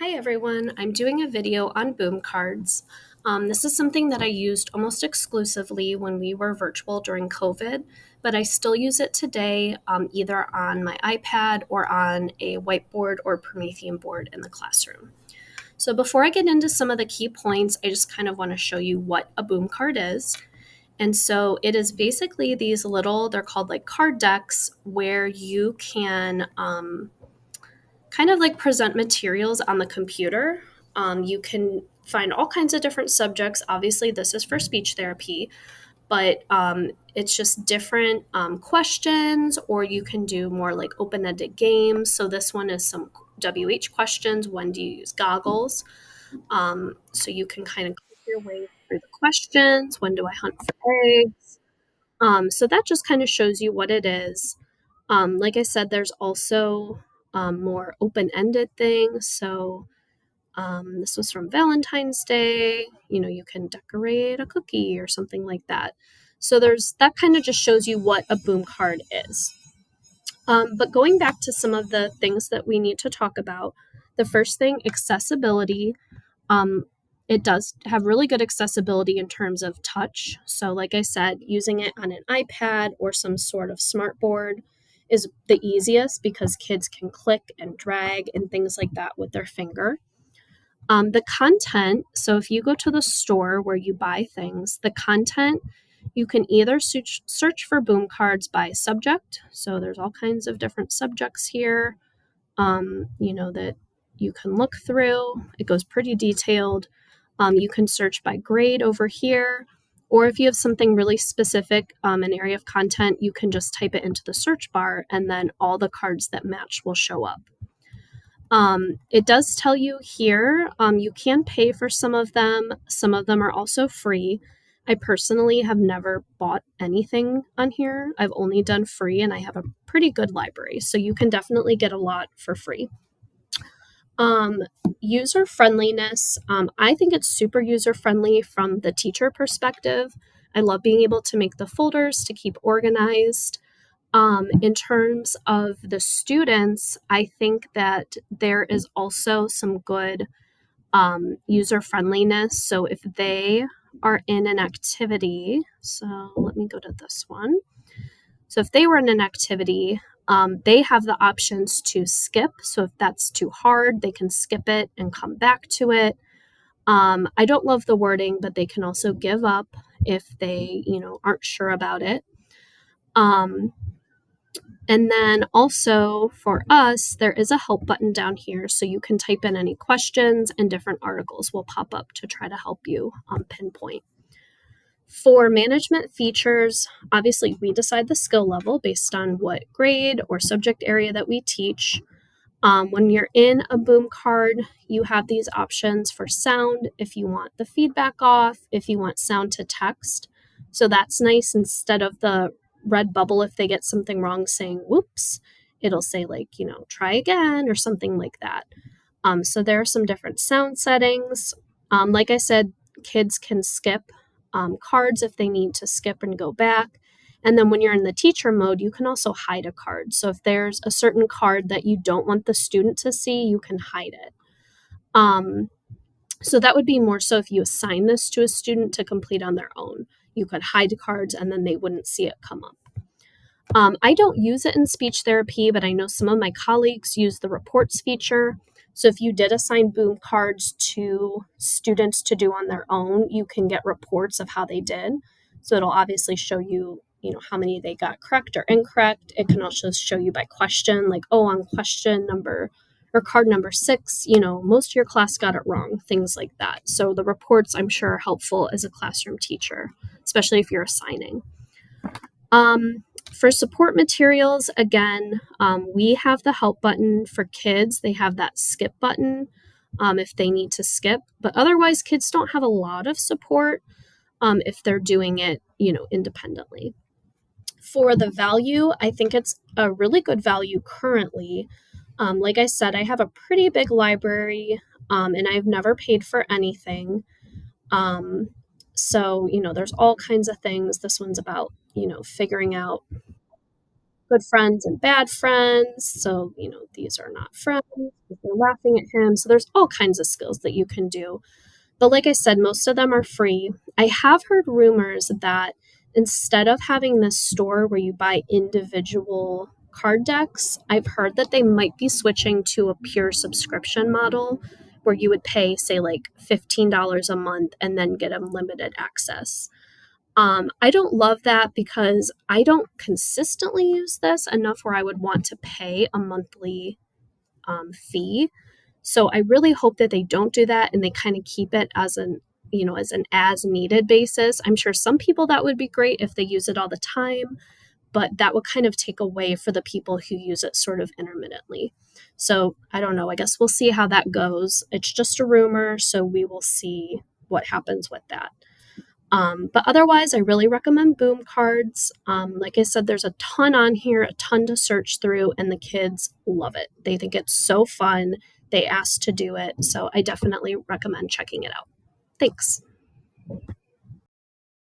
Hi everyone, I'm doing a video on boom cards. This is something that I used almost exclusively when we were virtual during COVID, but I still use it today either on my iPad or on a whiteboard or Promethean board in the classroom. So before I get into some of the key points, I just kind of want to show you what a boom card is. And so it is basically these little, they're called like card decks where you can kind of like present materials on the computer. You can find all kinds of different subjects. Obviously, this is for speech therapy, but it's just different questions, or you can do more like open ended games. So, this one is some WH questions. When do you use goggles? So, you can kind of click your way through the questions. When do I hunt for eggs? So, that just kind of shows you what it is. Like I said, there's also more open ended things. So this was from Valentine's Day. You know, you can decorate a cookie or something like that. So there's that kind of just shows you what a boom card is. But going back to some of the things that we need to talk about, the first thing, accessibility. Um, it does have really good accessibility in terms of touch. So, like I said, using it on an iPad or some sort of smart board is the easiest because kids can click and drag and things like that with their finger. The content, so if you go to the store where you buy things, the content, you can either search for boom cards by subject. So, there's all kinds of different subjects here, that you can look through. It goes pretty detailed. You can search by grade over here, or if you have something really specific, an area of content, you can just type it into the search bar and then all the cards that match will show up. It does tell you here, you can pay for some of them. Some of them are also free. I personally have never bought anything on here. I've only done free and I have a pretty good library. So you can definitely get a lot for free. Um, User friendliness. I think it's super user friendly from the teacher perspective. I love being able to make the folders to keep organized. In terms of the students, I think that there is also some good user friendliness. So if they are in an activity, so let me go to this one. So if they were in an activity, they have the options to skip. So if that's too hard, they can skip it and come back to it. I don't love the wording, but they can also give up if they, aren't sure about it. And then also for us, there is a help button down here. So you can type in any questions and different articles will pop up to try to help you pinpoint. For management features, obviously we decide the skill level based on what grade or subject area that we teach. When you're in a boom card, you have these options for sound if you want the feedback off, if you want sound to text. So that's nice. Instead of the red bubble, if they get something wrong saying whoops, it'll say like, try again or something like that. So there are some different sound settings. Like I said, kids can skip cards if they need to skip and go back. And then when you're in the teacher mode, you can also hide a card. So if there's a certain card that you don't want the student to see, you can hide it. So that would be more so if you assign this to a student to complete on their own. You could hide cards and then they wouldn't see it come up. I don't use it in speech therapy, but I know some of my colleagues use the reports feature. So if you did assign boom cards to students to do on their own, you can get reports of how they did. So it'll obviously show you, how many they got correct or incorrect. It can also show you by question, like, oh, on question number or card number 6, most of your class got it wrong, things like that. So the reports, I'm sure, are helpful as a classroom teacher, especially if you're assigning. For support materials, again, we have the help button for kids. They have that skip button if they need to skip. But otherwise, kids don't have a lot of support if they're doing it, independently. For the value, I think it's a really good value currently. Like I said, I have a pretty big library and I've never paid for anything. So, there's all kinds of things. This one's about, figuring out good friends and bad friends. So, these are not friends. They're laughing at him. So there's all kinds of skills that you can do. But like I said, most of them are free. I have heard rumors that instead of having this store where you buy individual card decks, I've heard that they might be switching to a pure subscription model where you would pay, say, like $15 a month and then get unlimited access. I don't love that because I don't consistently use this enough where I would want to pay a monthly fee. So I really hope that they don't do that and they kind of keep it as an as needed basis. I'm sure some people that would be great if they use it all the time, but that would kind of take away for the people who use it sort of intermittently. So I don't know. I guess we'll see how that goes. It's just a rumor, so we will see what happens with that. But otherwise, I really recommend Boom Cards. Like I said, there's a ton on here, a ton to search through, and the kids love it. They think it's so fun. They asked to do it. So I definitely recommend checking it out. Thanks.